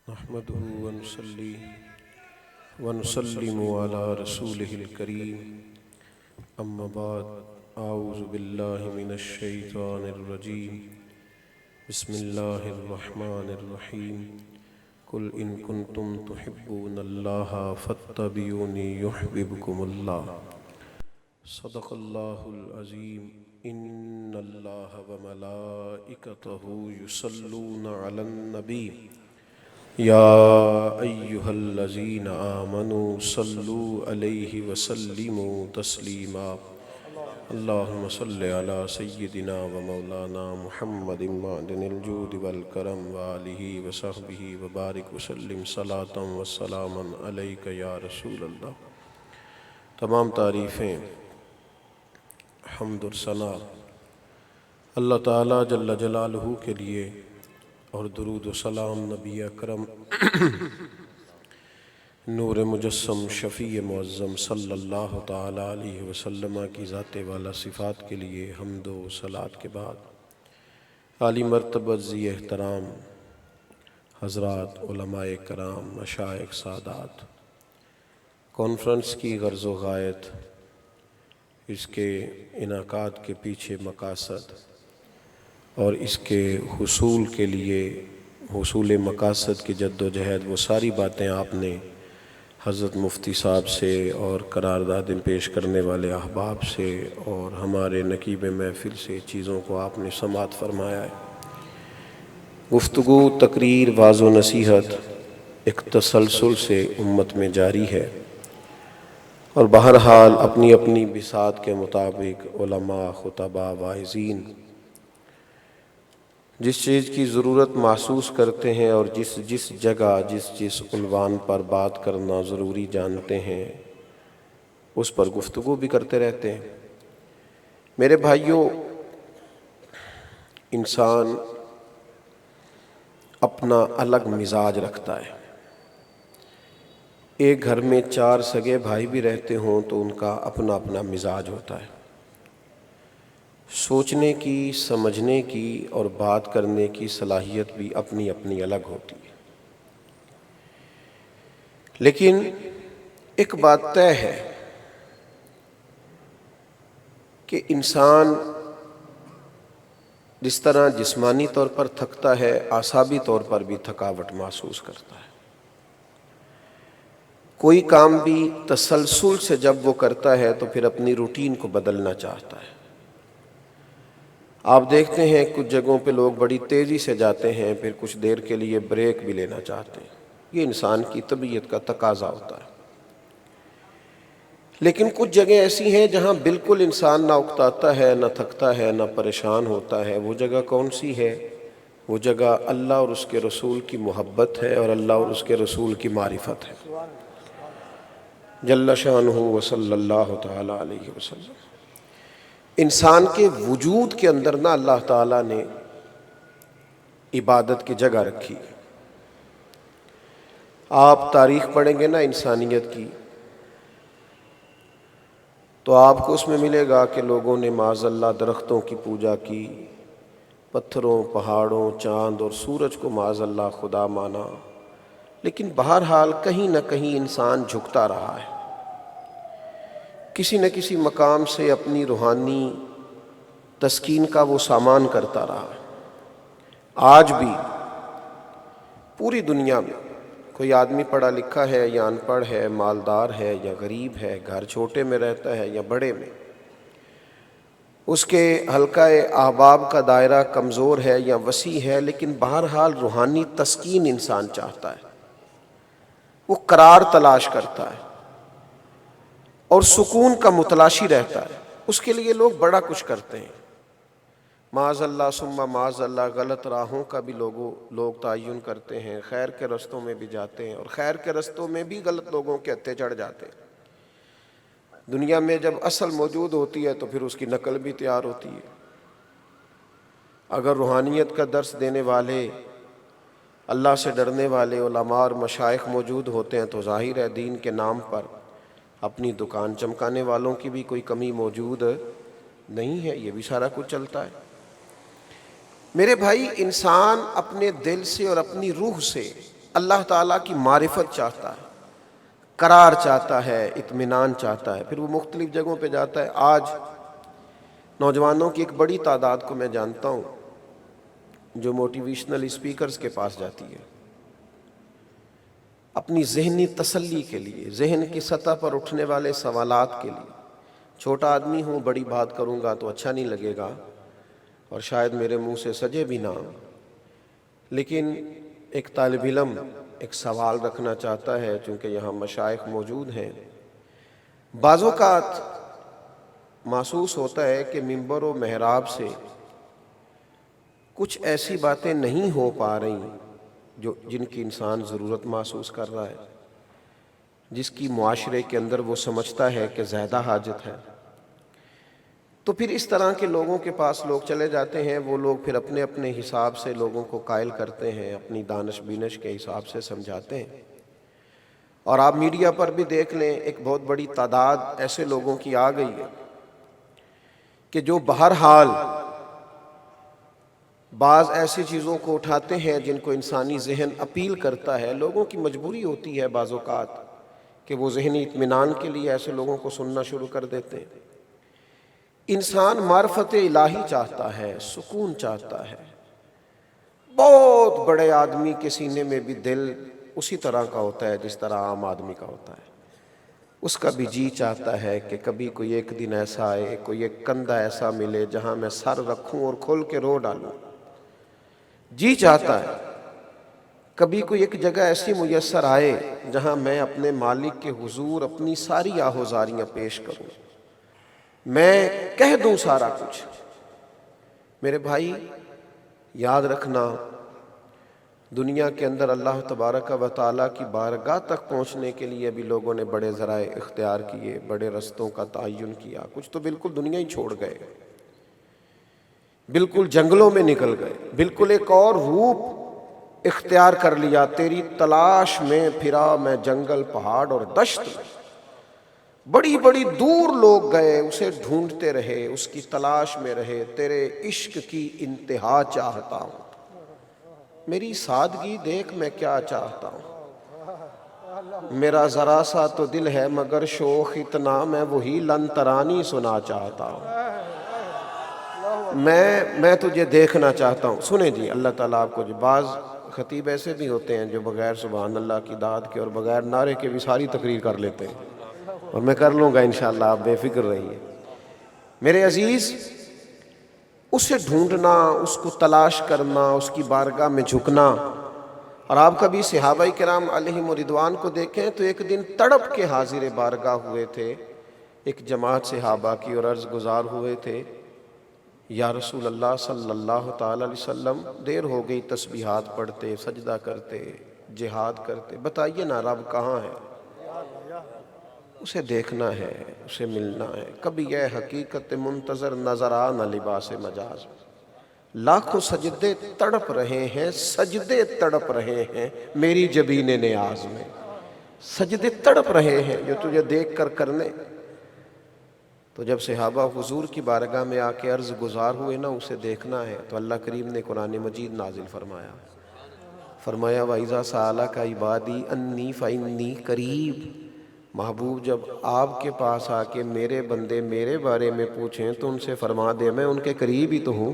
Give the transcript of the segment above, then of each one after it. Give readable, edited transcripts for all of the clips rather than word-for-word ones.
نحمده ونصلي ونسلم على رسوله الكريم اما بعد اعوذ باللہ من الشیطان الرجیم بسم اللہ الرحمن الرحیم قل ان کنتم تحبون اللہ فاتبعونی یحببکم اللہ صدق اللہ العظیم ان اللہ وملائکتہ یصلون علی النبی یا ایہا الذین آمنوا صلوا علیہ وسلموا تسلیما اللہم صل علی سیدنا و مولانا محمد معدن الجود والکرم وآلہ وصحبہ وبارک وسلم صلاۃ و سلاما علیک یا رسول اللہ۔ تمام تعریفیں، حمد و ثنا اللہ تعالیٰ جل جلالہ کے لیے، اور درود و سلام نبی اکرم نور مجسم شفیع معظم صلی اللہ تعالیٰ علیہ وسلم کی ذات والا صفات کے لیے حمد و صلات کے بعد عالی مرتبہ ذی احترام حضرات علماء کرام، مشائخ، سادات، کانفرنس کی غرض و غایت، اس کے انعقاد کے پیچھے مقاصد اور اس کے حصول کے لیے حصول مقاصد کی جد و جہد، وہ ساری باتیں آپ نے حضرت مفتی صاحب سے اور قراردادیں پیش کرنے والے احباب سے اور ہمارے نقیب محفل سے چیزوں کو آپ نے سماعت فرمایا ہے۔ گفتگو، تقریر، واعظ و نصیحت ایک تسلسل سے امت میں جاری ہے، اور بہرحال اپنی اپنی بساط کے مطابق علماء، خطباء، واعظین جس چیز کی ضرورت محسوس کرتے ہیں اور جس جگہ جس عنوان پر بات کرنا ضروری جانتے ہیں، اس پر گفتگو بھی کرتے رہتے ہیں۔ میرے بھائیوں، انسان اپنا الگ مزاج رکھتا ہے۔ ایک گھر میں 4 سگے بھائی بھی رہتے ہوں تو ان کا اپنا اپنا مزاج ہوتا ہے۔ سوچنے کی، سمجھنے کی اور بات کرنے کی صلاحیت بھی اپنی اپنی الگ ہوتی ہے، لیکن ایک بات طے ہے کہ انسان جس طرح جسمانی طور پر تھکتا ہے، اعصابی طور پر بھی تھکاوٹ محسوس کرتا ہے۔ کوئی کام بھی تسلسل سے جب وہ کرتا ہے تو پھر اپنی روٹین کو بدلنا چاہتا ہے۔ آپ دیکھتے ہیں کچھ جگہوں پہ لوگ بڑی تیزی سے جاتے ہیں، پھر کچھ دیر کے لیے بریک بھی لینا چاہتے ہیں۔ یہ انسان کی طبیعت کا تقاضا ہوتا ہے۔ لیکن کچھ جگہ ایسی ہیں جہاں بالکل انسان نہ اکتاتا ہے، نہ تھکتا ہے، نہ پریشان ہوتا ہے۔ وہ جگہ کون سی ہے؟ وہ جگہ اللہ اور اس کے رسول کی محبت ہے، اور اللہ اور اس کے رسول کی معرفت ہے، جل شانہ و صلی اللہ تعالیٰ علیہ وسلم۔ انسان کے وجود کے اندر نہ اللہ تعالیٰ نے عبادت کی جگہ رکھی۔ آپ تاریخ پڑھیں گے نا انسانیت کی، تو آپ کو اس میں ملے گا کہ لوگوں نے معاذ اللہ درختوں کی پوجا کی، پتھروں، پہاڑوں، چاند اور سورج کو معاذ اللہ خدا مانا، لیکن بہرحال کہیں نہ کہیں انسان جھکتا رہا ہے، کسی نہ کسی مقام سے اپنی روحانی تسکین کا وہ سامان کرتا رہا ہے۔ آج بھی پوری دنیا میں کوئی آدمی پڑھا لکھا ہے یا ان پڑھ ہے، مالدار ہے یا غریب ہے، گھر چھوٹے میں رہتا ہے یا بڑے میں، اس کے حلقہ احباب کا دائرہ کمزور ہے یا وسیع ہے، لیکن بہرحال روحانی تسکین انسان چاہتا ہے، وہ قرار تلاش کرتا ہے اور سکون کا متلاشی رہتا ہے۔ اس کے لیے لوگ بڑا کچھ کرتے ہیں، معاذ اللہ ثم معاذ اللہ غلط راہوں کا بھی لوگ تعین کرتے ہیں، خیر کے رستوں میں بھی جاتے ہیں، اور خیر کے رستوں میں بھی غلط لوگوں کے ہتھے چڑھ جاتے ہیں۔ دنیا میں جب اصل موجود ہوتی ہے تو پھر اس کی نقل بھی تیار ہوتی ہے۔ اگر روحانیت کا درس دینے والے، اللہ سے ڈرنے والے علماء اور مشائخ موجود ہوتے ہیں تو ظاہر ہے دین کے نام پر اپنی دکان چمکانے والوں کی بھی کوئی کمی موجود نہیں ہے، یہ بھی سارا کچھ چلتا ہے۔ میرے بھائی، انسان اپنے دل سے اور اپنی روح سے اللہ تعالیٰ کی معرفت چاہتا ہے، قرار چاہتا ہے، اطمینان چاہتا ہے، پھر وہ مختلف جگہوں پہ جاتا ہے۔ آج نوجوانوں کی ایک بڑی تعداد کو میں جانتا ہوں جو موٹیویشنل اسپیکرز کے پاس جاتی ہے اپنی ذہنی تسلی کے لیے، ذہن کی سطح پر اٹھنے والے سوالات کے لیے۔ چھوٹا آدمی ہوں، بڑی بات کروں گا تو اچھا نہیں لگے گا اور شاید میرے منہ سے سجے بھی نہ، لیکن ایک طالب علم ایک سوال رکھنا چاہتا ہے، چونکہ یہاں مشائخ موجود ہیں۔ بعض اوقات محسوس ہوتا ہے کہ منبر و محراب سے کچھ ایسی باتیں نہیں ہو پا رہی جن کی انسان ضرورت محسوس کر رہا ہے، جس کی معاشرے کے اندر وہ سمجھتا ہے کہ زیادہ حاجت ہے۔ تو پھر اس طرح کے لوگوں کے پاس لوگ چلے جاتے ہیں، وہ لوگ پھر اپنے اپنے حساب سے لوگوں کو قائل کرتے ہیں، اپنی دانش بینش کے حساب سے سمجھاتے ہیں۔ اور آپ میڈیا پر بھی دیکھ لیں، ایک بہت بڑی تعداد ایسے لوگوں کی آ گئی ہے کہ جو بہرحال بعض ایسی چیزوں کو اٹھاتے ہیں جن کو انسانی ذہن اپیل کرتا ہے۔ لوگوں کی مجبوری ہوتی ہے بعض اوقات کہ وہ ذہنی اطمینان کے لیے ایسے لوگوں کو سننا شروع کر دیتے ہیں۔ انسان معرفت الہی چاہتا ہے، سکون چاہتا ہے۔ بہت بڑے آدمی کے سینے میں بھی دل اسی طرح کا ہوتا ہے جس طرح عام آدمی کا ہوتا ہے۔ اس کا بھی جی چاہتا ہے کہ کبھی کوئی ایک دن ایسا آئے، کوئی ایک کندھا ایسا ملے جہاں میں سر رکھوں اور کھول کے رو ڈالوں۔ جی چاہتا ہے کبھی کوئی ایک جگہ ایسی میسر آئے جہاں میں اپنے مالک کے حضور اپنی ساری آہوزاریاں پیش کروں، میں کہہ دوں سارا کچھ۔ میرے بھائی، یاد رکھنا، دنیا کے اندر اللہ تبارک و تعالیٰ کی بارگاہ تک پہنچنے کے لیے بھی لوگوں نے بڑے ذرائع اختیار کیے، بڑے رستوں کا تعین کیا۔ کچھ تو بالکل دنیا ہی چھوڑ گئے، بالکل جنگلوں میں نکل گئے، بالکل ایک اور روپ اختیار کر لیا۔ تیری تلاش میں پھرا میں جنگل، پہاڑ اور دشت میں۔ بڑی بڑی دور لوگ گئے، اسے ڈھونڈتے رہے، اس کی تلاش میں رہے۔ تیرے عشق کی انتہا چاہتا ہوں، میری سادگی دیکھ میں کیا چاہتا ہوں۔ میرا ذرا سا تو دل ہے مگر شوق اتنا، میں وہی لن ترانی سنا چاہتا ہوں۔ میں تجھے دیکھنا چاہتا ہوں۔ سنیں جی، اللہ تعالیٰ آپ کو، جو بعض خطیب ایسے بھی ہوتے ہیں جو بغیر سبحان اللہ کی داد کے اور بغیر نعرے کے بھی ساری تقریر کر لیتے ہیں، اور میں کر لوں گا انشاءاللہ، آپ بے فکر رہیے۔ میرے عزیز، اسے ڈھونڈنا، اس کو تلاش کرنا، اس کی بارگاہ میں جھکنا۔ اور آپ کبھی صحابہ کرام علیہم رضوان کو دیکھیں تو ایک دن تڑپ کے حاضر بارگاہ ہوئے تھے ایک جماعت صحابہ کی، اور عرض گزار ہوئے تھے، یا رسول اللہ صلی اللہ تعالی علیہ وسلم، دیر ہو گئی تسبیحات پڑھتے، سجدہ کرتے، جہاد کرتے، بتائیے نا رب کہاں ہے؟ اسے دیکھنا ہے، اسے ملنا ہے۔ کبھی یہ حقیقت منتظر نظر آ نہ لباس مجاز۔ لاکھوں سجدے تڑپ رہے ہیں، سجدے تڑپ رہے ہیں میری جبین نیاز میں۔ سجدے تڑپ رہے ہیں جو تجھے دیکھ کر کرنے۔ تو جب صحابہ حضور کی بارگاہ میں آ کے عرض گزار ہوئے نا، اسے دیکھنا ہے، تو اللہ کریم نے قرآن مجید نازل فرمایا، وَإِذَا سَأَلَكَ عِبَادِي أَنِّي فَإِنِّي قَرِيبٌ۔ محبوب، جب آپ کے پاس آ کے میرے بندے میرے بارے میں پوچھیں تو ان سے فرما دے میں ان کے قریب ہی تو ہوں۔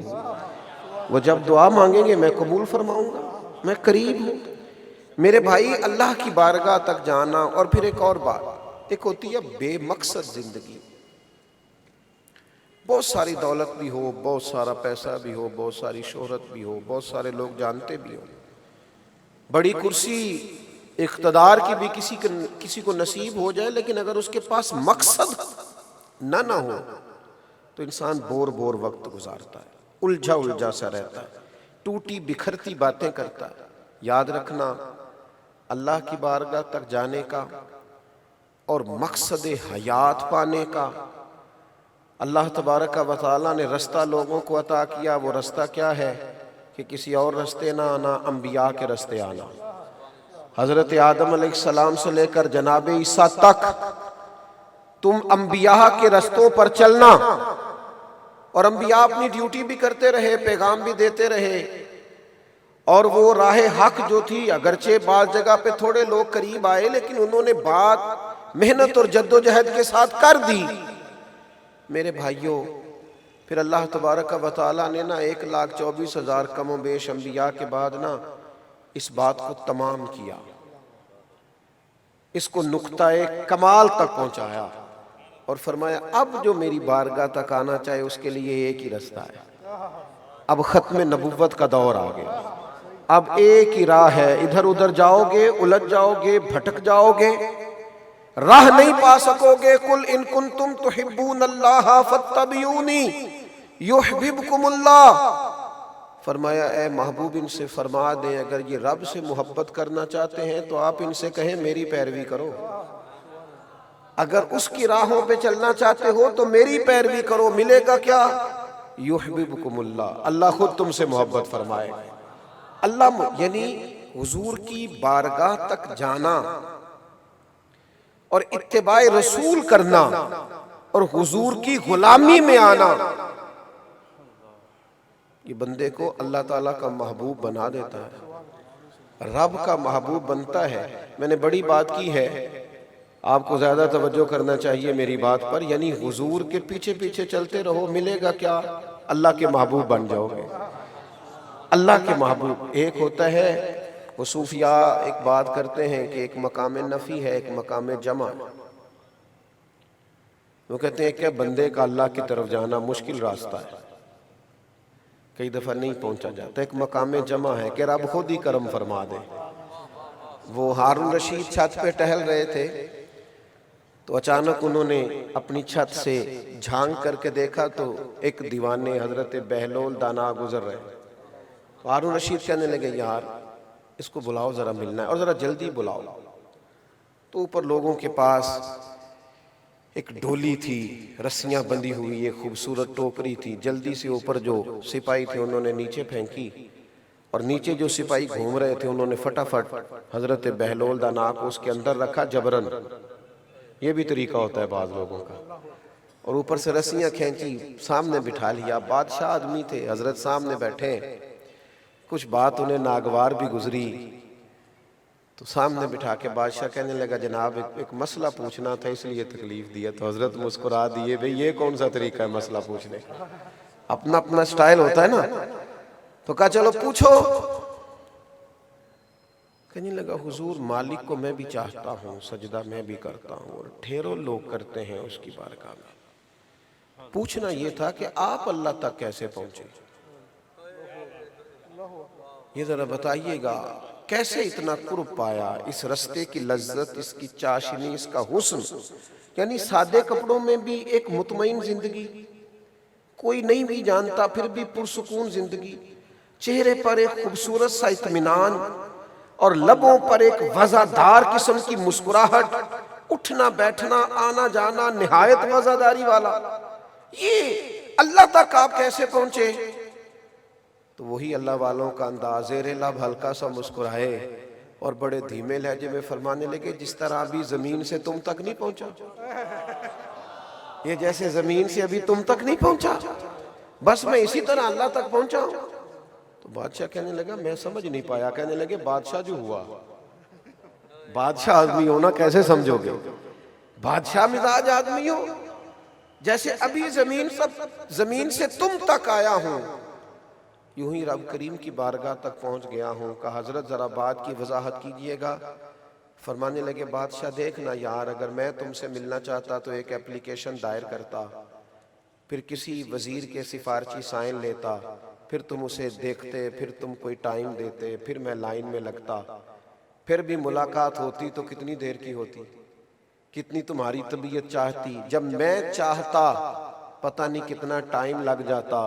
وہ جب دعا مانگیں گے میں قبول فرماؤں گا، میں قریب ہوں۔ میرے بھائی، اللہ کی بارگاہ تک جانا۔ اور پھر ایک اور بات، ایک ہوتی ہے بے مقصد زندگی۔ بہت ساری دولت بھی ہو، بہت سارا پیسہ بھی ہو، بہت ساری شہرت بھی ہو، بہت سارے لوگ جانتے بھی ہوں، بڑی کرسی اقتدار کی بھی کسی کو نصیب ہو جائے، لیکن اگر اس کے پاس مقصد نہ ہو تو انسان بور وقت گزارتا ہے، الجھا سا رہتا ہے، ٹوٹی بکھرتی باتیں کرتا ہے۔ یاد رکھنا، اللہ کی بارگاہ تک جانے کا اور مقصد حیات پانے کا اللہ تبارک و تعالیٰ نے رستہ لوگوں کو عطا کیا۔ وہ رستہ کیا ہے کہ کسی اور رستے نہ آنا، انبیاء کے رستے آنا۔ حضرت آدم علیہ السلام سے لے کر جناب عیسیٰ تک تم انبیاء کے رستوں پر چلنا۔ اور انبیاء اپنی ڈیوٹی بھی کرتے رہے، پیغام بھی دیتے رہے، اور وہ راہ حق جو تھی اگرچہ بعض جگہ پہ تھوڑے لوگ قریب آئے لیکن انہوں نے بات محنت اور جد و جہد کے ساتھ کر دی۔ میرے بھائیوں، پھر اللہ تبارک و تعالیٰ نے 1,24,000 کم و بیش انبیاء کے بعد اس بات کو تمام کیا، اس کو نقطہ کمال تک پہنچایا اور فرمایا اب جو میری بارگاہ تک آنا چاہے اس کے لیے ایک ہی رستہ ہے۔ اب ختم نبوت کا دور آ گیا، اب ایک ہی راہ ہے، ادھر ادھر جاؤ گے، الجھ جاؤ گے، بھٹک جاؤ گے، راہ نہیں پا سکو گے۔ قل ان کنتم تحبون اللہ فاتبعونی یحببکم اللہ، فرمایا اے محبوب ان سے فرما دیں اگر یہ رب سے محبت کرنا چاہتے ہیں تو آپ ان سے کہیں میری پیروی کرو، اگر اس کی راہوں پہ چلنا چاہتے ہو تو میری پیروی کرو، ملے گا کیا؟ یحببکم اللہ، اللہ خود تم سے محبت فرمائے۔ اللہ یعنی حضور کی بارگاہ تک جانا اور اتباع رسول کرنا اور حضور کی غلامی میں آنا، یہ بندے کو اللہ تعالیٰ کا محبوب بنا دیتا ہے، رب کا محبوب بنتا ہے۔ میں نے بڑی بات کی ہے، آپ کو زیادہ توجہ کرنا چاہیے میری بات پر، یعنی حضور کے پیچھے پیچھے چلتے رہو، ملے گا کیا؟ اللہ کے محبوب بن جاؤ گے۔ اللہ کے محبوب ایک ہوتا ہے، وہ صوفیاء ایک بات کرتے ہیں کہ ایک مقام نفی ہے، ایک مقام جمع۔ وہ کہتے ہیں کہ بندے کا اللہ کی طرف جانا مشکل راستہ ہے، کئی دفعہ نہیں پہنچا جاتا۔ ایک مقام جمع ہے کہ رب خود ہی کرم فرما دے۔ وہ ہارون رشید چھت پہ ٹہل رہے تھے تو اچانک انہوں نے اپنی چھت سے جھانک کر کے دیکھا تو ایک دیوانے حضرت بہلول دانا گزر رہے۔ تو ہارون رشید کہنے لگے یار اس کو بلاؤ، ذرا ملنا ہے اور ذرا جلدی بلاؤ۔ تو اوپر لوگوں کے پاس ایک ڈولی تھی، رسیاں بندھی ہوئی، ایک خوبصورت ٹوکری تھی، جلدی سے اوپر جو سپاہی تھے انہوں نے نیچے پھینکی، اور نیچے جو سپاہی گھوم رہے تھے انہوں نے فٹافٹ حضرت بہلول دانا کو اس کے اندر رکھا جبرن۔ یہ بھی طریقہ ہوتا ہے بعض لوگوں کا، اور اوپر سے رسیاں کھینچی، سامنے بٹھا لیا۔ بادشاہ آدمی تھے، حضرت سامنے بیٹھے، کچھ بات انہیں ناگوار بھی گزری تو سامنے بٹھا کے بادشاہ کہنے لگا جناب ایک مسئلہ پوچھنا تھا اس لیے تکلیف دیا۔ تو حضرت مسکرا دیے، بھئی یہ کون سا طریقہ ہے مسئلہ پوچھنے کا؟ اپنا اپنا سٹائل ہوتا ہے نا۔ تو کہا چلو پوچھو۔ کہنے لگا حضور مالک کو میں بھی چاہتا ہوں، سجدہ میں بھی کرتا ہوں، اور ڈھیروں لوگ کرتے ہیں اس کی بارگاہ میں۔ پوچھنا یہ تھا کہ آپ اللہ تک کیسے پہنچے؟ یہ ذرا بتائیے گا کیسے اتنا قرب پایا، اس رستے کی لذت، اس کی چاشنی، اس کا حسن، یعنی سادے کپڑوں میں بھی ایک مطمئن زندگی، کوئی نہیں بھی جانتا پھر بھی پرسکون زندگی، چہرے پر ایک خوبصورت سا اطمینان اور لبوں پر ایک وزادار قسم کی مسکراہٹ، اٹھنا بیٹھنا آنا جانا نہایت وزاداری والا۔ یہ اللہ تک آپ کیسے پہنچے؟ تو وہی اللہ والوں کا انداز، زیر لب ہلکا سا مسکرائے اور بڑے دھیمے لہجے میں فرمانے لگے جس طرح ابھی زمین سے تم تک نہیں پہنچا، یہ جیسے زمین سے ابھی تم تک نہیں پہنچا، بس میں اسی طرح اللہ تک پہنچا ہوں۔ تو بادشاہ کہنے لگا میں سمجھ نہیں پایا۔ کہنے لگے بادشاہ جو ہوا، بادشاہ آدمی ہونا کیسے سمجھو گے؟ بادشاہ مزاج آدمی ہو، جیسے ابھی زمین سے تم تک آیا ہوں، یوں ہی رب کریم کی بارگاہ تک پہنچ گیا ہوں۔ کہا حضرت ذرا بات کی وضاحت کیجئے گا۔ فرمانے لگے بادشاہ دیکھنا یار، اگر میں تم سے ملنا چاہتا تو ایک اپلیکیشن دائر کرتا، پھر کسی وزیر کے سفارشی سائن لیتا، پھر تم اسے دیکھتے، پھر تم کوئی ٹائم دیتے، پھر میں لائن میں لگتا، پھر بھی ملاقات ہوتی تو کتنی دیر کی ہوتی، کتنی تمہاری طبیعت چاہتی، جب میں چاہتا پتہ نہیں کتنا ٹائم لگ جاتا،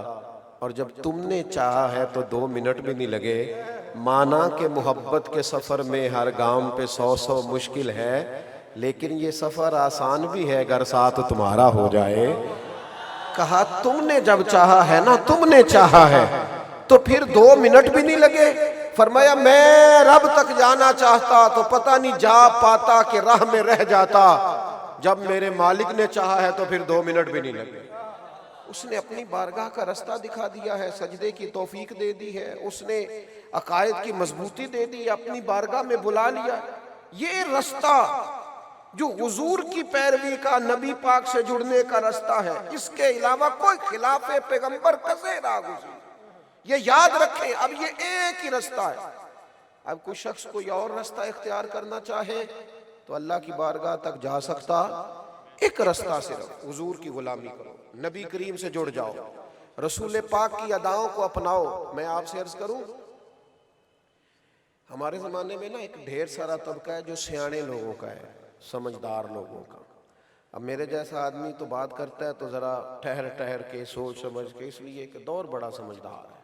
اور جب تم نے چاہا ہے تو 2 منٹ بھی نہیں لگے۔ مانا کہ محبت کے سفر میں ہر گام پہ 100 مشکل ہے، لیکن یہ سفر آسان بھی ہے اگر ساتھ تمہارا ہو جائے۔ کہا تم نے جب چاہا ہے نا، تم نے چاہا ہے تو پھر 2 منٹ بھی نہیں لگے۔ فرمایا میں رب تک جانا چاہتا تو پتہ نہیں جا پاتا کہ راہ میں رہ جاتا، جب میرے مالک نے چاہا ہے تو پھر 2 منٹ بھی نہیں لگے۔ اس نے اپنی بارگاہ کا رستہ دکھا دیا ہے، سجدے کی توفیق دے دی ہے، اس نے عقائد کی مضبوطی دے دی، اپنی بارگاہ میں بلا لیا۔ یہ رستہ جو حضور کی پیروی کا، نبی پاک سے جڑنے کا رستہ ہے، اس کے علاوہ کوئی خلاف پیغمبر کسے نہ گزری۔ یہ یاد رکھیں، اب یہ ایک ہی رستہ ہے۔ اب کوئی شخص کوئی اور رستہ اختیار کرنا چاہے تو اللہ کی بارگاہ تک جا سکتا، ایک رستہ صرف، حضور کی غلامی کرو، نبی کریم سے جڑ جاؤ، رسول پاک کی اداؤں کو اپناؤ۔ میں آپ سے عرض کروں، ہمارے زمانے میں نا ایک ڈھیر سارا طبقہ ہے جو سیانے لوگوں کا ہے، سمجھدار لوگوں کا۔ اب میرے جیسا آدمی تو بات کرتا ہے تو ذرا ٹھہر ٹھہر کے سوچ سمجھ کے، اس لیے کہ دور بڑا سمجھدار ہے۔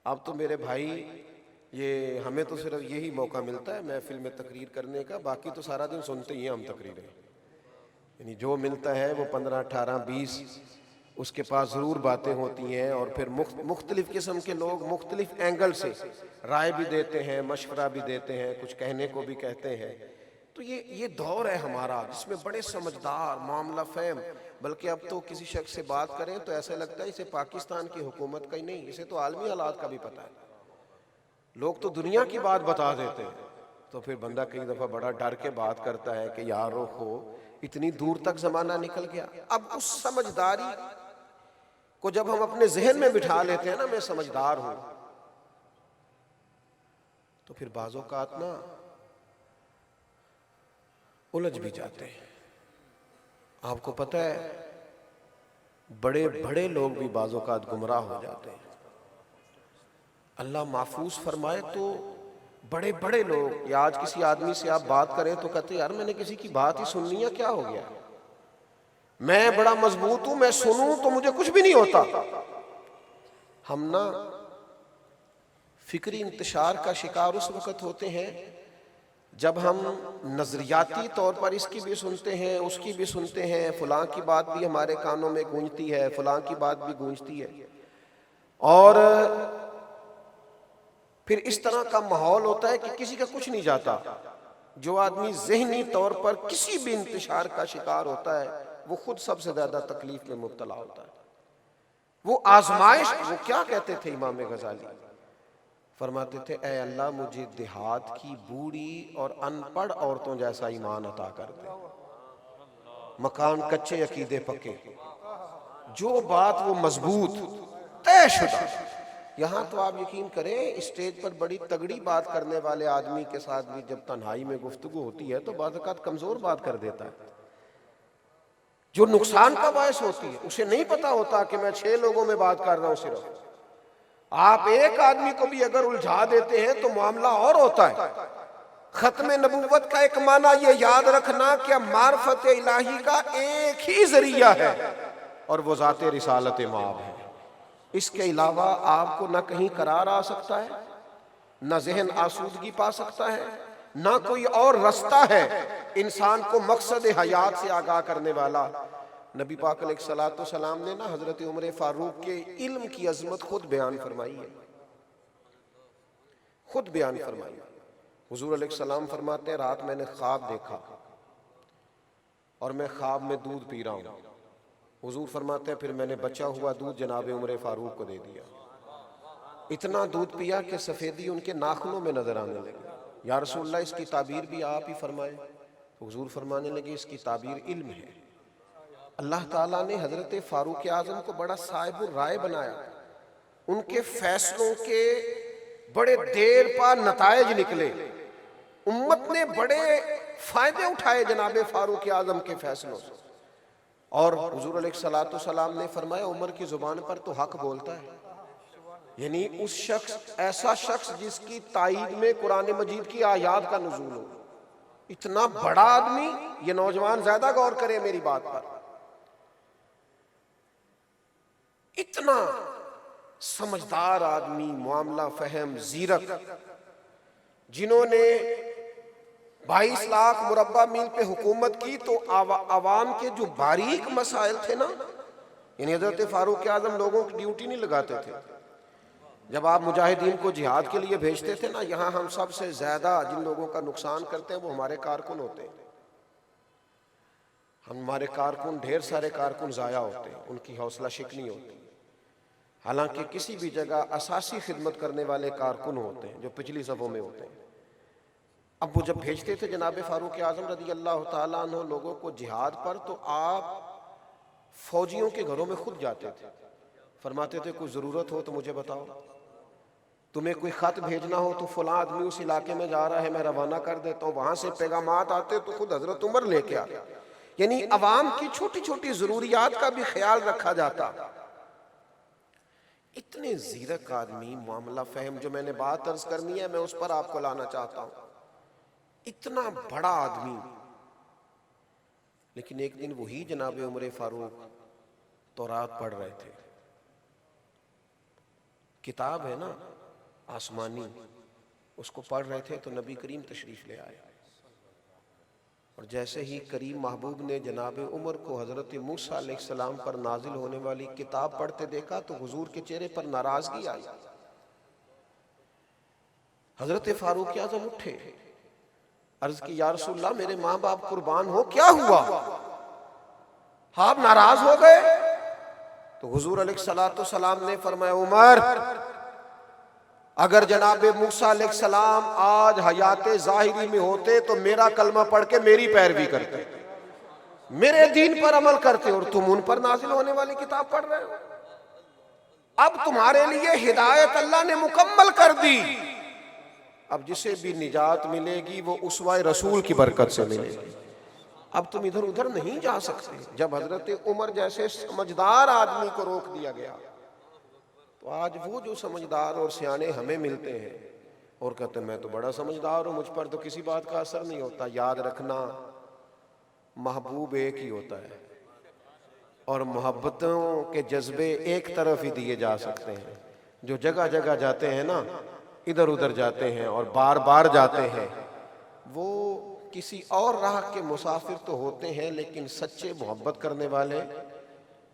اب تو میرے بھائی، یہ ہمیں تو صرف یہی موقع ملتا ہے محفل میں تقریر کرنے کا، باقی تو سارا دن سنتے ہی ہیں ہم تقریریں، یعنی جو ملتا ہے وہ 15 18 20 اس کے پاس ضرور باتیں ہوتی ہیں، اور پھر مختلف قسم کے لوگ مختلف اینگل سے رائے بھی دیتے ہیں، مشورہ بھی دیتے ہیں، کچھ کہنے کو بھی کہتے ہیں۔ تو یہ دور ہے ہمارا جس میں بڑے سمجھدار، معاملہ فہم، بلکہ اب تو کسی شخص سے بات کریں تو ایسا لگتا ہے اسے پاکستان کی حکومت کا ہی نہیں، اسے تو عالمی حالات کا بھی پتہ ہے۔ لوگ تو دنیا کی بات بتا دیتے ہیں، تو پھر بندہ کئی دفعہ بڑا ڈر کے بات کرتا ہے کہ یارو ہو، اتنی دور تک زمانہ نکل گیا۔ اب اس سمجھداری کو جب ہم اپنے ذہن میں بٹھا لیتے ہیں نا، میں سمجھدار ہوں، تو پھر بعض اوقات نا الجھ بھی جاتے ہیں۔ آپ کو پتہ ہے بڑے بڑے لوگ بھی بعض اوقات گمراہ ہو جاتے ہیں۔ اللہ محفوظ فرمائے تو بڑے بڑے لوگ، یا آج کسی آدمی سے آپ بات کریں تو کہتے ہیں یار میں نے کسی کی بات ہی سننی ہے، کیا ہو گیا؟ میں بڑا مضبوط ہوں، میں سنوں تو مجھے کچھ بھی نہیں ہوتا۔ ہم نا فکری انتشار کا شکار اس وقت ہوتے ہیں جب ہم نظریاتی طور پر اس کی بھی سنتے ہیں، اس کی بھی سنتے ہیں، فلاں کی بات بھی ہمارے کانوں میں گونجتی ہے، فلاں کی بات بھی گونجتی ہے، اور پھر اس طرح کا ماحول ہوتا ہے کہ کسی کا کچھ نہیں جاتا۔ جو آدمی ذہنی طور پر کسی بھی انتشار کا شکار ہوتا ہے وہ خود سب سے زیادہ تکلیف میں مبتلا ہوتا ہے۔ وہ آزمائش، وہ کیا کہتے تھے امام غزالی؟ فرماتے تھے اے اللہ مجھے دیہات کی بوڑھی اور ان پڑھ عورتوں جیسا ایمان عطا کر دے، مکان کچے عقیدے پکے، جو بات وہ مضبوط طے شدہ۔ یہاں تو آپ یقین کریں اسٹیج پر بڑی تگڑی بات کرنے والے آدمی کے ساتھ بھی جب تنہائی میں گفتگو ہوتی ہے تو بعض اوقات کمزور بات کر دیتا ہے، جو نقصان کا باعث ہوتی ہے۔ اسے نہیں پتا ہوتا کہ میں 6 لوگوں میں بات کر رہا ہوں صرف۔ آپ ایک آدمی کو بھی اگر الجھا دیتے ہیں تو معاملہ اور ہوتا ہے۔ ختم نبوت کا ایک معنی یہ یاد رکھنا کہ معرفت الہی کا ایک ہی ذریعہ ہے اور وہ ذات رسالت مآب ہے۔ اس کے علاوہ آپ کو نہ کہیں قرار آ سکتا ہے، نہ ذہن آسودگی پا سکتا ہے، نہ کوئی اور رستہ ہے انسان کو مقصد حیات سے آگاہ کرنے والا۔ نبی پاک علیہ السلام نے نا حضرت عمر فاروق کے علم کی عظمت خود بیان فرمائی ہے، خود بیان فرمائی۔ حضور علیہ السلام فرماتے ہیں رات میں نے خواب دیکھا اور میں خواب میں دودھ پی رہا ہوں۔ حضور فرماتے ہیں پھر میں نے بچا ہوا دودھ جناب عمر فاروق کو دے دیا، اتنا دودھ پیا کہ سفیدی ان کے ناخنوں میں نظر آنے لگی۔ یا رسول اللہ اس کی تعبیر بھی آپ ہی فرمائیں۔ حضور فرمانے لگے اس کی تعبیر علم ہے۔ اللہ تعالیٰ نے حضرت فاروق اعظم کو بڑا صاحب الرائے بنایا، ان کے فیصلوں کے بڑے دیر پا نتائج نکلے، امت نے بڑے فائدے اٹھائے جناب فاروق اعظم کے فیصلوں سے۔ اور حضور علیہ السلام نے فرمایا عمر کی زبان پر تو حق بولتا ہے، یعنی اس شخص، ایسا شخص جس کی تائید میں قرآن مجید کی آیات کا نزول ہو، اتنا بڑا آدمی۔ یہ نوجوان زیادہ غور کرے میری بات پر، اتنا سمجھدار آدمی، معاملہ فہم، زیرک، جنہوں نے 22 لاکھ مربع میل پہ حکومت کی تو عوام کے جو باریک مسائل تھے نا، یعنی حضرت فاروق اعظم لوگوں کی ڈیوٹی نہیں لگاتے تھے۔ جب آپ مجاہدین کو جہاد کے لیے بھیجتے تھے نا، یہاں ہم سب سے زیادہ جن لوگوں کا نقصان کرتے ہیں وہ ہمارے کارکن ہوتے ہیں۔ ہمارے کارکن، ڈھیر سارے کارکن ضائع ہوتے ہیں، ان کی حوصلہ شکنی ہوتی ہے، حالانکہ کسی بھی جگہ اساسی خدمت کرنے والے کارکن ہوتے ہیں جو پچھلی صفوں میں ہوتے ہیں۔ اب وہ جب بھیجتے تھے جناب فاروق اعظم رضی اللہ تعالیٰ عنہ لوگوں کو جہاد پر، تو آپ فوجیوں کے گھروں میں خود جاتے تھے، فرماتے تھے کوئی ضرورت ہو تو مجھے بتاؤ، تمہیں کوئی خط بھیجنا ہو تو فلاں آدمی اس علاقے میں جا رہا ہے، میں روانہ کر دیتا ہوں، وہاں سے پیغامات آتے تو خود حضرت عمر لے کے آتے، یعنی عوام کی چھوٹی چھوٹی ضروریات کا بھی خیال رکھا جاتا۔ اتنے زیرک آدمی، معاملہ فہم، جو میں نے بات عرض کرنی ہے میں اس پر آپ کو لانا چاہتا ہوں، اتنا بڑا آدمی، لیکن ایک دن وہی جناب عمر فاروق تورات پڑھ رہے تھے، کتاب ہے نا آسمانی، اس کو پڑھ رہے تھے تو نبی کریم تشریف لے آئے، اور جیسے ہی کریم محبوب نے جناب عمر کو حضرت موسیٰ علیہ السلام پر نازل ہونے والی کتاب پڑھتے دیکھا تو حضور کے چہرے پر ناراضگی آئی۔ حضرت فاروق اعظم اٹھے، عرض کی یا رسول اللہ میرے ماں باپ قربان ہو، کیا ہوا؟ آپ ناراض ہو گئے؟ تو حضور علیہ السلام نے فرمایا عمر، اگر جناب موسیٰ علیہ السلام آج حیات ظاہری میں ہوتے تو میرا کلمہ پڑھ کے میری پیروی کرتے، میرے دین پر عمل کرتے، اور تم ان پر نازل ہونے والی کتاب پڑھ رہے ہو۔ اب تمہارے لیے ہدایت اللہ نے مکمل کر دی، اب جسے بھی نجات ملے گی وہ اسوہ رسول کی برکت سے ملے گی، اب تم ادھر ادھر نہیں جا سکتے۔ جب حضرت عمر جیسے سمجھدار آدمی کو روک دیا گیا تو آج وہ جو سمجھدار اور سیانے ہمیں ملتے ہیں اور کہتے ہیں میں تو بڑا سمجھدار ہوں، مجھ پر تو کسی بات کا اثر نہیں ہوتا۔ یاد رکھنا محبوب ایک ہی ہوتا ہے، اور محبتوں کے جذبے ایک طرف ہی دیے جا سکتے ہیں۔ جو جگہ جگہ جاتے ہیں نا، ادھر ادھر جاتے ہیں اور بار بار جاتے ہیں، وہ کسی اور راہ کے مسافر تو ہوتے ہیں، لیکن سچے محبت کرنے والے۔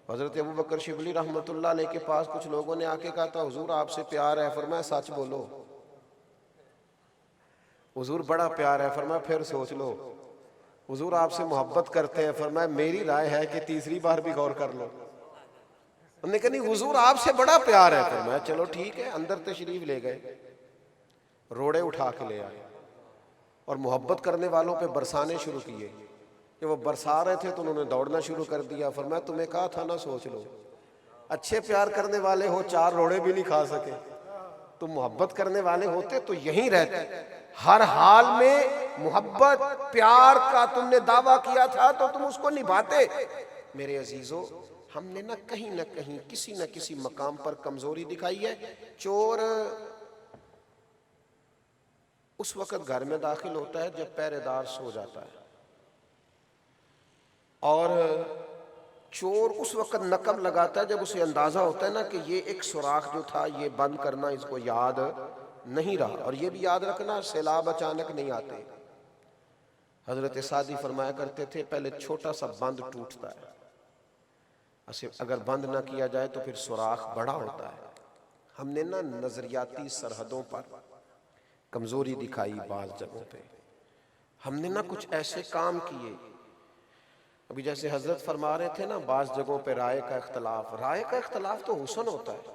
حضرت ابوبکر شبلی رحمۃ اللہ علیہ کے پاس کچھ لوگوں نے آ کے کہا تھا حضور آپ سے پیار ہے، فرمایا سچ بولو۔ حضور بڑا پیار ہے، فرمایا پھر سوچ لو۔ حضور آپ سے محبت کرتے ہیں، فرمایا میری رائے ہے کہ تیسری بار بھی غور کر لو۔ انہوں نے کہا نہیں حضور آپ سے بڑا پیار ہے، فرمایا چلو ٹھیک ہے۔ اندر تشریف لے گئے، روڑے اٹھا کے لے آئے اور محبت کرنے والوں پہ برسانے شروع کیے۔ کہ وہ برسا رہے تھے تو انہوں نے دوڑنا شروع کر دیا، فرمایا تمہیں کہا تھا نا سوچ لو۔ اچھے پیار کرنے والے ہو، چار روڑے بھی نہیں کھا سکے، تم محبت کرنے والے ہوتے تو یہیں رہتے۔ ہر حال میں محبت پیار کا تم نے دعویٰ کیا تھا تو تم اس کو نبھاتے۔ میرے عزیزو، ہم نے نہ کہیں کسی نہ کسی مقام پر کمزوری دکھائی ہے۔ چور اس وقت گھر میں داخل ہوتا ہے جب پہرے دار سو جاتا ہے، اور چور اس وقت نقب لگاتا ہے جب اسے اندازہ ہوتا ہے نا کہ یہ ایک سوراخ جو تھا یہ بند کرنا اس کو یاد نہیں رہا۔ اور یہ بھی یاد رکھنا سیلاب اچانک نہیں آتے۔ حضرت سعدی فرمایا کرتے تھے پہلے چھوٹا سا بند ٹوٹتا ہے، اگر بند نہ کیا جائے تو پھر سوراخ بڑا ہوتا ہے۔ ہم نے نا نظریاتی سرحدوں پر کمزوری دکھائی، بعض جگہوں پہ ہم نے نا کچھ ایسے کام کیے۔ ابھی جیسے حضرت فرما رہے تھے نا بعض جگہوں پہ رائے کا اختلاف، رائے کا اختلاف تو حسن ہوتا ہے،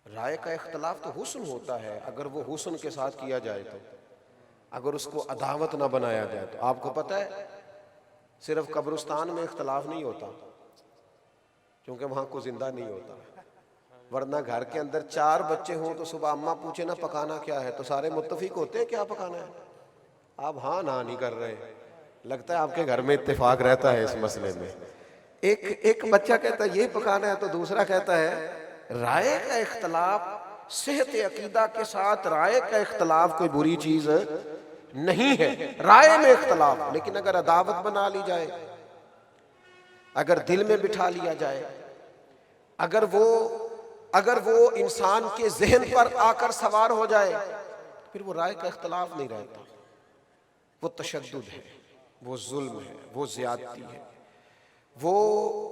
رائے کا اختلاف تو حسن ہوتا ہے اگر وہ حسن کے ساتھ کیا جائے تو، اگر اس کو عداوت نہ بنایا جائے تو۔ آپ کو پتہ ہے صرف قبرستان میں اختلاف نہیں ہوتا کیونکہ وہاں کوئی زندہ نہیں ہوتا، ورنہ گھر کے اندر چار بچے ہوں تو صبح اماں پوچھے نا پکانا کیا ہے تو سارے متفق ہوتے ہیں کیا پکانا ہے۔ آپ ہاں نہ نہیں کر رہے، لگتا ہے آپ کے گھر میں اتفاق رہتا ہے اس مسئلے میں۔ ایک بچہ کہتا ہے یہ پکانا ہے تو دوسرا کہتا ہے۔ رائے کا اختلاف صحت عقیدہ کے ساتھ، رائے کا اختلاف کوئی بری چیز نہیں ہے، رائے میں اختلاف، لیکن اگر عداوت بنا لی جائے، اگر دل میں بٹھا لیا جائے، اگر وہ انسان کے ذہن پر آ کر سوار ہو جائے، پھر وہ رائے کا اختلاف نہیں رہتا، وہ تشدد ہے، وہ ظلم ہے، وہ زیادتی ہے، وہ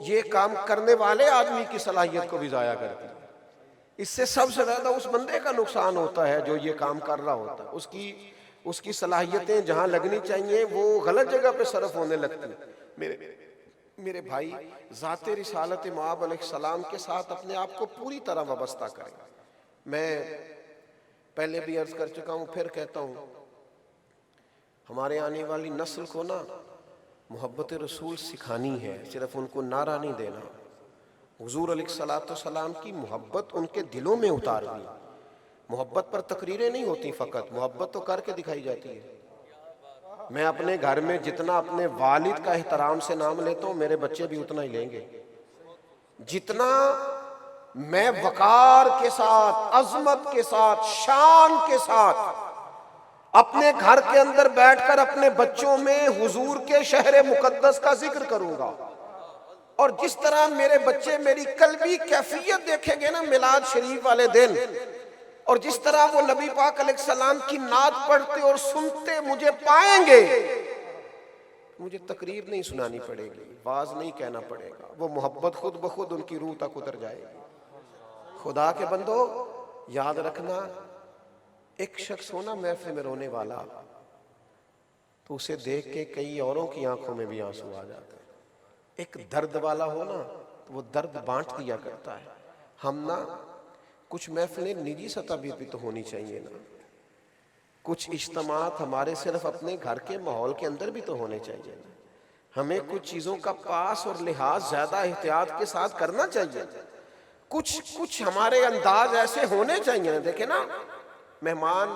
یہ کام کرنے والے آدمی کی صلاحیت کو بھی ضائع کرتی ہے۔ اس سے سب سے زیادہ اس بندے کا نقصان ہوتا ہے جو یہ کام کر رہا ہوتا ہے، اس کی اس کی صلاحیتیں جہاں لگنی چاہیے وہ غلط جگہ پہ صرف ہونے لگتی ہیں۔ میرے بھائی، ذات رسالت مآب علیہ السلام کے ساتھ اپنے آپ کو پوری طرح وابستہ کریں۔ میں پہلے بھی عرض کر چکا ہوں، پھر کہتا ہوں، ہمارے آنے والی نسل کو نا محبت رسول سکھانی ہے، صرف ان کو نعرہ نہیں دینا۔ حضور علیہ السلام کی محبت ان کے دلوں میں اتارنی۔ محبت پر تقریریں نہیں ہوتی، فقط محبت تو کر کے دکھائی جاتی ہے۔ میں اپنے گھر میں جتنا اپنے والد کا احترام سے نام لیتا ہوں، میرے بچے بھی اتنا ہی لیں گے۔ جتنا میں وقار کے ساتھ، عظمت کے ساتھ، شان کے ساتھ اپنے گھر کے اندر بیٹھ کر اپنے بچوں میں حضور کے شہر مقدس کا ذکر کروں گا، اور جس طرح میرے بچے میری قلبی کیفیت دیکھیں گے نا میلاد شریف والے دن، اور جس طرح وہ نبی پاک علیہ السلام کی نعت پڑھتے اور سنتے مجھے پائیں گے، مجھے تقریر نہیں سنانی پڑے گی، واز نہیں کہنا پڑے گا، وہ محبت خود بخود ان کی روح تک اتر جائے گی۔ خدا کے بندو، یاد رکھنا، ایک شخص ہونا محفل میں رونے والا، تو اسے دیکھ کے کئی اوروں کی آنکھوں میں بھی آنسو آ جاتے ہیں۔ ایک درد والا ہونا تو وہ درد بانٹ دیا کرتا ہے۔ ہم نا کچھ محفلیں نجی سطح بھی تو ہونی چاہیے نا، کچھ اجتماعات ہمارے صرف اپنے گھر کے ماحول کے اندر بھی تو ہونے چاہیے نا۔ ہمیں کچھ چیزوں کا پاس اور لحاظ زیادہ احتیاط کے ساتھ کرنا چاہیے۔ کچھ ہمارے انداز ایسے ہونے چاہیے۔ دیکھیں نا، مہمان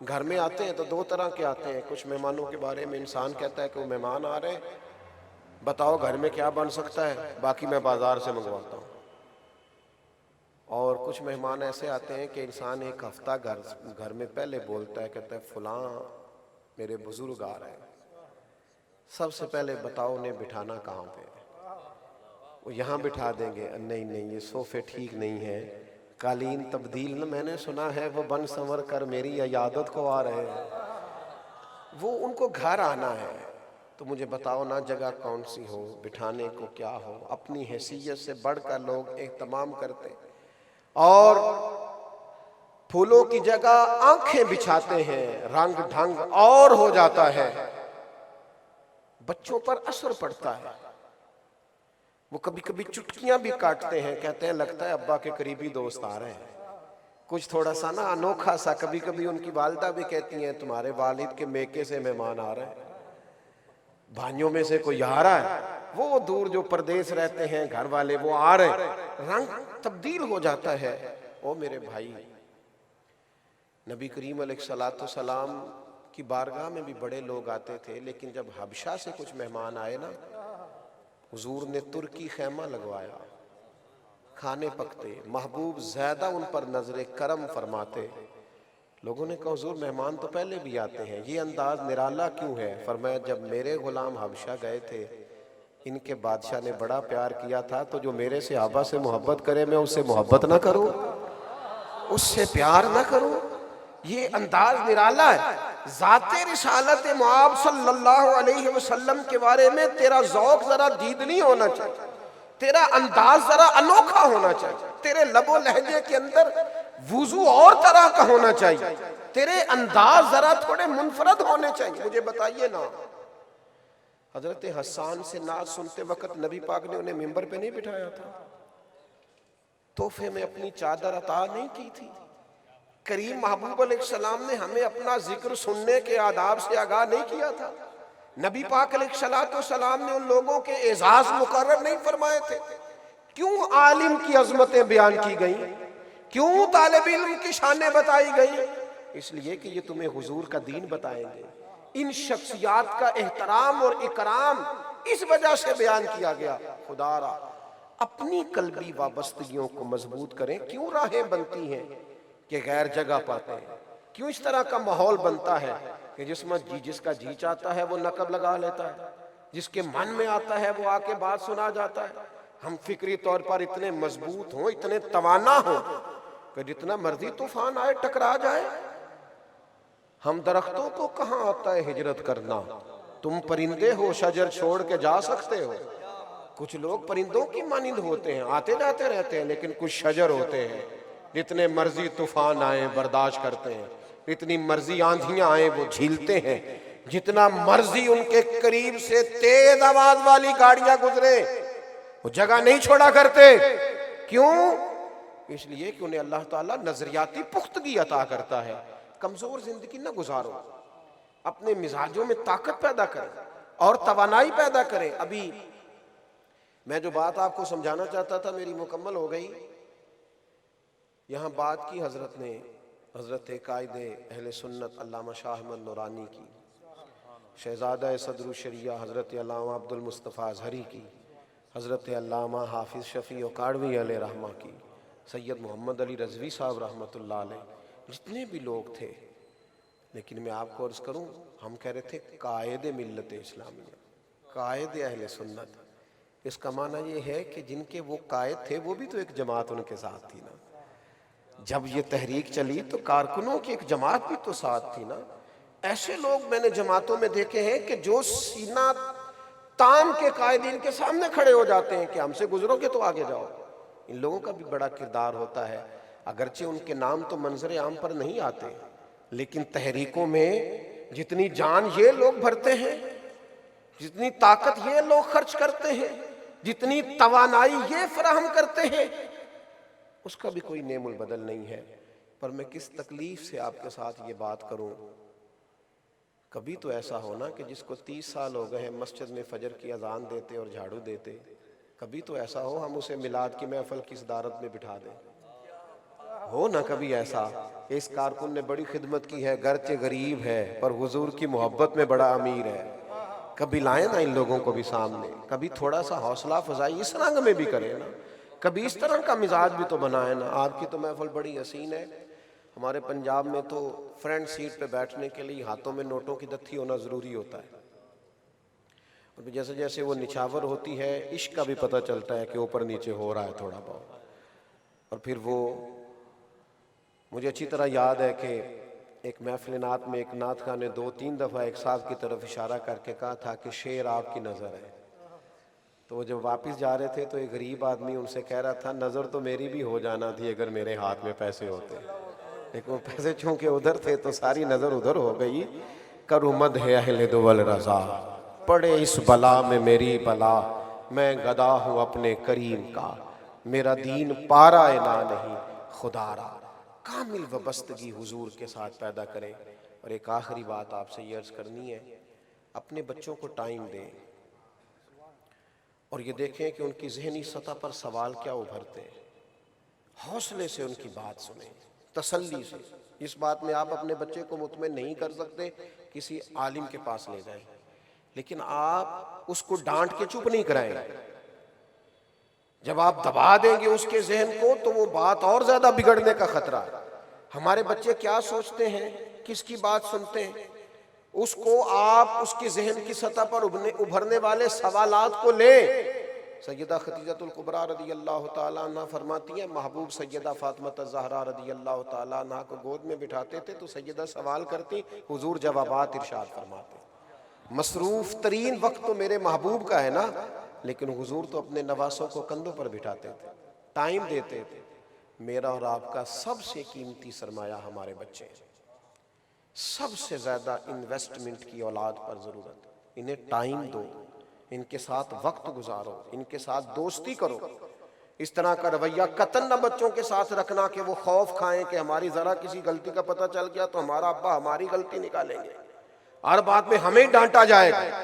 گھر میں آتے ہیں تو دو طرح کے آتے ہیں۔ کچھ مہمانوں کے بارے میں انسان کہتا ہے کہ وہ مہمان آ رہے ہیں، بتاؤ گھر میں کیا بن سکتا ہے، باقی میں بازار سے منگواتا ہوں۔ اور کچھ مہمان ایسے آتے ہیں کہ انسان ایک ہفتہ گھر میں پہلے بولتا ہے، کہتا ہے فلاں میرے بزرگ آ رہے ہیں، سب سے پہلے بتاؤ انہیں بٹھانا کہاں پہ؟ وہ یہاں بٹھا دیں گے، نہیں یہ صوفے ٹھیک نہیں ہے، قالین تبدیل نہ، میں نے سنا ہے وہ بن سنور کر میری عیادت کو آ رہے ہیں۔ وہ ان کو گھر آنا ہے، تو مجھے بتاؤ نا جگہ کون سی ہو، بٹھانے کو کیا ہو۔ اپنی حیثیت سے بڑھ کر لوگ اہتمام کرتے ہیں، اور پھولوں کی جگہ آنکھیں بچھاتے ہیں، رنگ ڈھنگ اور ہو جاتا ہے، بچوں پر اثر پڑتا ہے۔ وہ کبھی کبھی چٹکیاں بھی کاٹتے ہیں، کہتے ہیں لگتا ہے ابا کے قریبی دوست آ رہے ہیں۔ کچھ تھوڑا سا نا انوکھا سا، کبھی کبھی ان کی والدہ بھی کہتی ہیں تمہارے والد کے میکے سے مہمان آ رہے ہیں، بھائیوں میں سے کوئی آ رہا ہے۔ وہ دور جو پردیس رہتے ہیں گھر والے، وہ آ رہے ہیں، رنگ تبدیل ہو جاتا ہے۔ او میرے بھائی، نبی کریم علیہ السلام کی بارگاہ میں بھی بڑے لوگ آتے تھے، لیکن جب حبشہ سے کچھ مہمان آئے نا، حضور نے ترکی خیمہ لگوایا، کھانے پکتے، محبوب زیادہ ان پر نظر کرم فرماتے۔ لوگوں نے کہا حضور مہمان تو پہلے بھی آتے ہیں، یہ انداز نرالا کیوں ہے؟ فرمایا جب میرے غلام حبشہ گئے تھے، ان کے بادشاہ نے بڑا پیار کیا تھا، تو جو میرے صحابہ سے محبت کرے میں اس سے محبت نہ کروں، اس سے پیار نہ کروں؟ یہ انداز نرالا ہے۔ ذات رسالت مآب صلی اللہ علیہ وسلم کے بارے میں تیرا ذوق ذرا دیدنی ہونا چاہیے، تیرا انداز ذرا انوکھا ہونا چاہیے، تیرے لب و لہجے کے اندر وضو اور طرح کا ہونا چاہیے، تیرے انداز ذرا تھوڑے منفرد ہونے چاہیے۔ مجھے بتائیے نا، حضرت حسان سے نعت سنتے وقت نبی پاک نے انہیں ممبر پہ نہیں بٹھایا تھا؟ تحفے میں اپنی چادر عطا نہیں کی تھی؟ کریم محبوب علیہ السلام نے ہمیں اپنا ذکر سننے کے آداب سے آگاہ نہیں کیا تھا؟ نبی پاک علیہ السلام نے ان لوگوں کے اعزاز مقرر نہیں فرمائے تھے؟ کیوں عالم کی عظمتیں بیان کی گئیں؟ کیوں طالب علم کی شانیں بتائی گئیں؟ اس لیے کہ یہ تمہیں حضور کا دین بتائیں گے۔ ان شخصیات کا احترام اور اکرام اس وجہ سے بیان کیا گیا۔ خدا را اپنی قلبی وابستگیوں کو مضبوط کریں۔ کیوں راہیں بنتی ہیں کہ غیر جگہ پاتے ہیں؟ کیوں اس طرح کا ماحول بنتا ہے کہ جس کا جی چاہتا ہے وہ نقب لگا لیتا ہے، جس کے من میں آتا ہے وہ آ کے بات سنا جاتا ہے؟ ہم فکری طور پر اتنے مضبوط ہوں، اتنے توانا ہوں کہ جتنا مرضی طوفان آئے ٹکرا جائے۔ ہم درختوں کو کہاں آتا ہے ہجرت کرنا؟ تم پرندے ہو، شجر چھوڑ کے جا سکتے ہو۔ کچھ لوگ پرندوں کی مانند ہوتے ہیں، آتے جاتے رہتے ہیں، لیکن کچھ شجر ہوتے ہیں، جتنے مرضی طوفان آئے برداشت کرتے ہیں۔ اتنی مرضی آندھیاں آئیں وہ جھیلتے ہیں، جتنا مرضی ان کے قریب سے تیز آواز والی گاڑیاں گزرے وہ جگہ نہیں چھوڑا کرتے۔ کیوں؟ اس لیے کہ انہیں اللہ تعالیٰ نظریاتی پختگی عطا کرتا ہے۔ کمزور زندگی نہ گزارو، اپنے مزاجوں میں طاقت پیدا کریں اور توانائی پیدا کریں۔ ابھی میں جو بات آپ کو سمجھانا چاہتا تھا میری مکمل ہو گئی۔ یہاں بات کی حضرت نے، حضرت قائد اہل سنت علامہ شاہ احمد نورانی کی، شہزادہ صدر الشریعہ حضرت علامہ عبد المصطفیٰ اظہری کی، حضرت علامہ حافظ شفیع کاڑوی علیہ رحمہ کی، سید محمد علی رضوی صاحب رحمۃ اللہ علیہ، جتنے بھی لوگ تھے۔ لیکن میں آپ کو عرض کروں، ہم کہہ رہے تھے قائد ملت اسلامیہ، قائد اہل سنت۔ اس کا معنی یہ ہے کہ جن کے وہ قائد تھے وہ بھی تو ایک جماعت ان کے ساتھ تھی نا۔ جب یہ تحریک چلی تو کارکنوں کی ایک جماعت بھی تو ساتھ تھی نا۔ ایسے لوگ میں نے جماعتوں میں دیکھے ہیں کہ جو سینہ تان کے قائدین کے سامنے کھڑے ہو جاتے ہیں کہ ہم سے گزرو گے تو آگے جاؤ۔ ان لوگوں کا بھی بڑا کردار ہوتا ہے، اگرچہ ان کے نام تو منظر عام پر نہیں آتے، لیکن تحریکوں میں جتنی جان یہ لوگ بھرتے ہیں، جتنی طاقت یہ لوگ خرچ کرتے ہیں، جتنی توانائی یہ فراہم کرتے ہیں، اس کا بھی کوئی نعم البدل نہیں ہے۔ پر میں کس تکلیف سے آپ کے ساتھ یہ بات کروں۔ کبھی تو ایسا ہونا کہ جس کو 30 سال ہو گئے ہیں مسجد میں فجر کی اذان دیتے اور جھاڑو دیتے، کبھی تو ایسا ہو ہم اسے میلاد کی محفل کی صدارت میں بٹھا دیں۔ ہو نہ کبھی ایسا کہ اس کارکن نے بڑی خدمت کی ہے، گرچہ غریب ہے پر حضور کی محبت میں بڑا امیر ہے۔ کبھی لائیں نا ان لوگوں کو بھی سامنے، کبھی تھوڑا سا حوصلہ افزائی اس رنگ میں بھی کریں نا، کبھی اس طرح کا مزاج بھی تو بنائیں نا۔ آپ کی تو محفل بڑی حسین ہے۔ ہمارے پنجاب میں تو فرنٹ سیٹ پہ بیٹھنے کے لیے ہاتھوں میں نوٹوں کی دتھی ہونا ضروری ہوتا ہے، اور جیسے جیسے وہ نچھاور ہوتی ہے عشق کا بھی پتہ چلتا ہے کہ اوپر نیچے ہو رہا ہے تھوڑا بہت۔ اور پھر وہ مجھے اچھی طرح یاد ہے کہ ایک محفل نعت میں ایک نعت خواں نے 2-3 دفعہ ایک صاحب کی طرف اشارہ کر کے کہا تھا کہ شعر آپ کی نظر ہے۔ تو وہ جب واپس جا رہے تھے تو ایک غریب آدمی ان سے کہہ رہا تھا نظر تو میری بھی ہو جانا تھی اگر میرے ہاتھ میں پیسے ہوتے، لیکن وہ پیسے چونکہ ادھر تھے تو ساری نظر ادھر ہو گئی۔ کرمد ہے اہل دول رضا، پڑے اس بلا میں میری بلا، میں گدا ہوں اپنے کریم کا، میرا دین پارا نہ نہیں خدا را۔ کامل وابستگی حضور کے ساتھ پیدا کریں۔ اور ایک آخری بات آپ سے یہ عرض کرنی ہے، اپنے بچوں کو ٹائم دیں اور یہ دیکھیں کہ ان کی ذہنی سطح پر سوال کیا ابھرتے ہیں۔ حوصلے سے ان کی بات سنیں، تسلی سے۔ اس بات میں آپ اپنے بچے کو مطمئن نہیں کر سکتے، کسی عالم کے پاس لے جائیں، لیکن آپ اس کو ڈانٹ کے چپ نہیں کرائیں۔ جب آپ دبا دیں گے اس کے ذہن کو تو وہ بات اور زیادہ بگڑنے کا خطرہ ہے۔ ہمارے بچے کیا سوچتے ہیں، کس کی بات سنتے ہیں، اس کو آپ اس کے ذہن کی سطح پر ابھرنے والے سوالات کو لیں۔ سیدہ خدیجہ الکبریٰ رضی اللہ تعالیٰ عنہ فرماتی ہیں محبوب سیدہ فاطمہ الزہراء رضی اللہ تعالیٰ عنہ کو گود میں بٹھاتے تھے تو سیدہ سوال کرتی، حضور جوابات ارشاد فرماتے۔ مصروف ترین وقت تو میرے محبوب کا ہے نا، لیکن حضور تو اپنے نواسوں کو کندھوں پر بٹھاتے تھے، ٹائم دیتے تھے۔ میرا اور آپ کا سب سے قیمتی سرمایہ ہمارے بچے ہیں۔ سب سے زیادہ انویسٹمنٹ کی اولاد پر ضرورت ہے۔ انہیں ٹائم دو، ان کے ساتھ وقت گزارو، ان کے ساتھ دوستی کرو۔ اس طرح کا رویہ قطعاً نہ بچوں کے ساتھ رکھنا کہ وہ خوف کھائیں کہ ہماری ذرا کسی غلطی کا پتہ چل گیا تو ہمارا ابا ہماری غلطی نکالیں گے، ہر بات میں ہمیں ڈانٹا جائے گا۔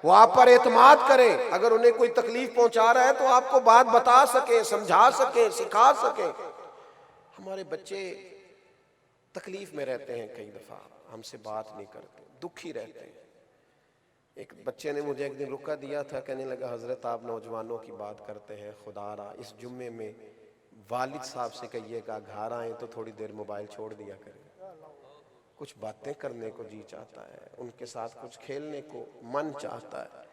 وہ آپ پر اعتماد کریں، اگر انہیں کوئی تکلیف پہنچا رہا ہے تو آپ کو بات بتا سکیں، سمجھا سکیں، سکھا سکیں۔ ہمارے بچے تکلیف میں رہتے ہیں، کئی دفعہ ہم سے بات نہیں کرتے، دکھی رہتے ہیں۔ ایک بچے نے مجھے ایک دن رکا دیا تھا، کہنے لگا حضرت آپ نوجوانوں کی بات کرتے ہیں، خدا را اس جمعے میں والد صاحب سے کہیے گا گھر آئیں تو تھوڑی دیر موبائل چھوڑ دیا کریں، کچھ باتیں کرنے کو جی چاہتا ہے، ان کے ساتھ کچھ کھیلنے کو من چاہتا ہے۔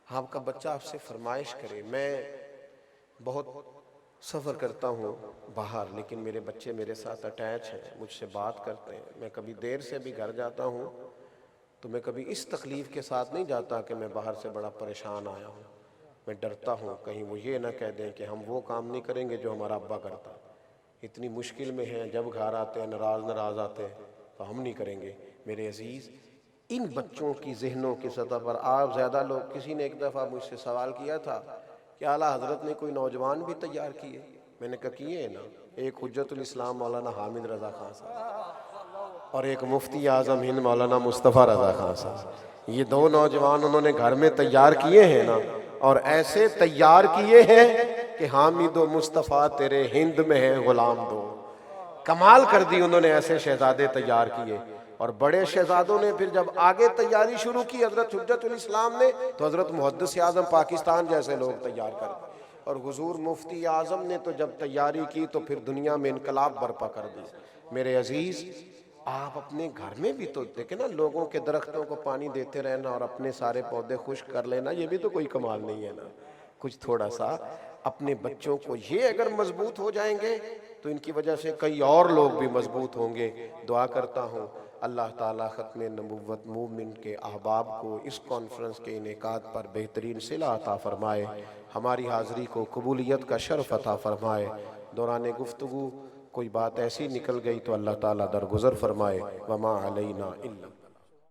آپ کا بچہ آپ سے فرمائش کرے۔ میں بہت سفر کرتا ہوں باہر، لیکن میرے بچے میرے ساتھ اٹیچ ہیں، مجھ سے بات کرتے ہیں۔ میں کبھی دیر سے بھی گھر جاتا ہوں تو میں کبھی اس تکلیف کے ساتھ نہیں جاتا کہ میں باہر سے بڑا پریشان آیا ہوں۔ میں ڈرتا ہوں کہیں وہ یہ نہ کہہ دیں کہ ہم وہ کام نہیں کریں گے جو ہمارا ابا کرتا۔ اتنی مشکل میں ہیں، جب گھر آتے ہیں ناراض آتے ہیں، تو ہم نہیں کریں گے۔ میرے عزیز، ان بچوں کی ذہنوں کی سطح پر آپ زیادہ لوگ، کسی نے ایک دفعہ مجھ سے سوال کیا تھا کہ اعلیٰ حضرت نے کوئی نوجوان بھی تیار کیے؟ میں نے کہا کیے ہیں نا، ایک حجت الاسلام مولانا حامد رضا خان صاحب اور ایک مفتی اعظم ہند مولانا مصطفیٰ رضا خان صاحب، یہ دو نوجوان انہوں نے گھر میں تیار کیے ہیں نا، اور ایسے تیار کیے ہیں کہ حامد و مصطفیٰ تیرے ہند میں ہیں غلام دو۔ کمال کر دی انہوں نے، ایسے شہزادے تیار کیے۔ اور بڑے شہزادوں نے پھر جب آگے تیاری شروع کی حضرت حجت الاسلام نے، تو حضرت محدث اعظم پاکستان جیسے لوگ تیار کر دی، اور حضور مفتی اعظم نے تو جب تیاری کی تو پھر دنیا میں انقلاب برپا کر دی۔ میرے عزیز، آپ اپنے گھر میں بھی تو دیکھیں نا، لوگوں کے درختوں کو پانی دیتے رہنا اور اپنے سارے پودے خشک کر لینا، یہ بھی تو کوئی کمال نہیں ہے نا۔ کچھ تھوڑا سا اپنے بچوں کو، یہ اگر مضبوط ہو جائیں گے تو ان کی وجہ سے کئی اور لوگ بھی مضبوط ہوں گے۔ دعا کرتا ہوں اللہ تعالیٰ ختم نبوت موومنٹ کے احباب کو اس کانفرنس کے انعقاد پر بہترین صلہ عطا فرمائے، ہماری حاضری کو قبولیت کا شرف عطا فرمائے۔ دوران گفتگو کوئی بات ایسی نکل گئی تو اللہ تعالیٰ درگزر فرمائے۔ وما علینا الا